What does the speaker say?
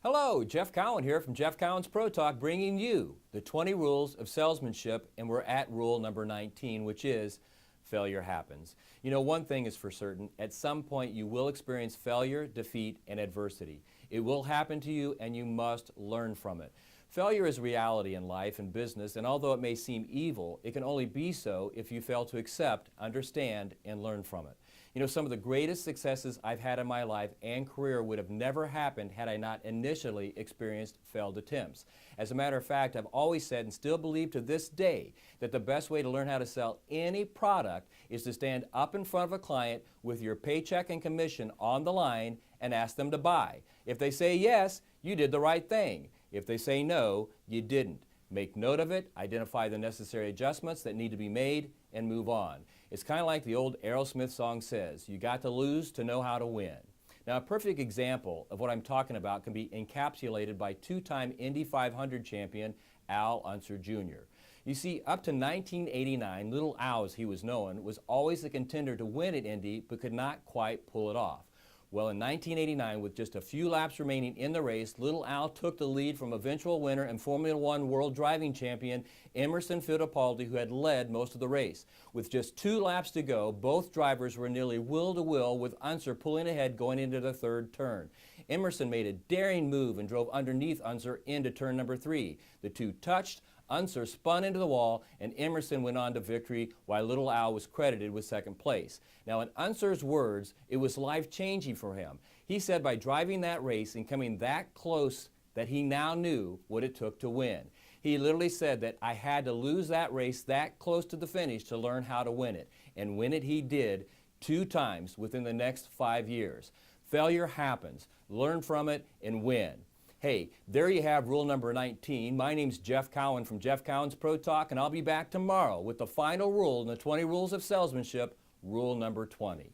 Hello, Jeff Cowan here from Jeff Cowan's Pro Talk, bringing you the 20 rules of salesmanship, and we're at rule number 19, which is failure happens. You know, one thing is for certain, at some point you will experience failure, defeat, and adversity. It will happen to you and you must learn from it. Failure is reality in life and business, and although it may seem evil, it can only be so if you fail to accept, understand, and learn from it. You know, some of the greatest successes I've had in my life and career would have never happened had I not initially experienced failed attempts. As a matter of fact, I've always said and still believe to this day that the best way to learn how to sell any product is to stand up in front of a client with your paycheck and commission on the line and ask them to buy. If they say yes, you did the right thing. If they say no, you didn't. Make note of it, identify the necessary adjustments that need to be made, and move on. It's kind of like the old Aerosmith song says, you got to lose to know how to win. Now, a perfect example of what I'm talking about can be encapsulated by two-time Indy 500 champion Al Unser Jr. You see, up to 1989, Little Al, as he was known, was always a contender to win at Indy, but could not quite pull it off. Well, in 1989, with just a few laps remaining in the race, Little Al took the lead from eventual winner and Formula One World Driving Champion Emerson Fittipaldi, who had led most of the race. With just 2 laps to go, both drivers were nearly wheel-to-wheel, with Unser pulling ahead going into the 3rd turn. Emerson made a daring move and drove underneath Unser into turn number 3. The two touched, Unser spun into the wall, and Emerson went on to victory, while Little Al was credited with 2nd place. Now, in Unser's words, it was life-changing for him. He said by driving that race and coming that close that he now knew what it took to win. He literally said that I had to lose that race that close to the finish to learn how to win it. And win it he did 2 times within the next 5 years. Failure happens. Learn from it and win. Hey, there you have rule number 19. My name's Jeff Cowan from Jeff Cowan's Pro Talk, and I'll be back tomorrow with the final rule in the 20 rules of salesmanship, rule number 20.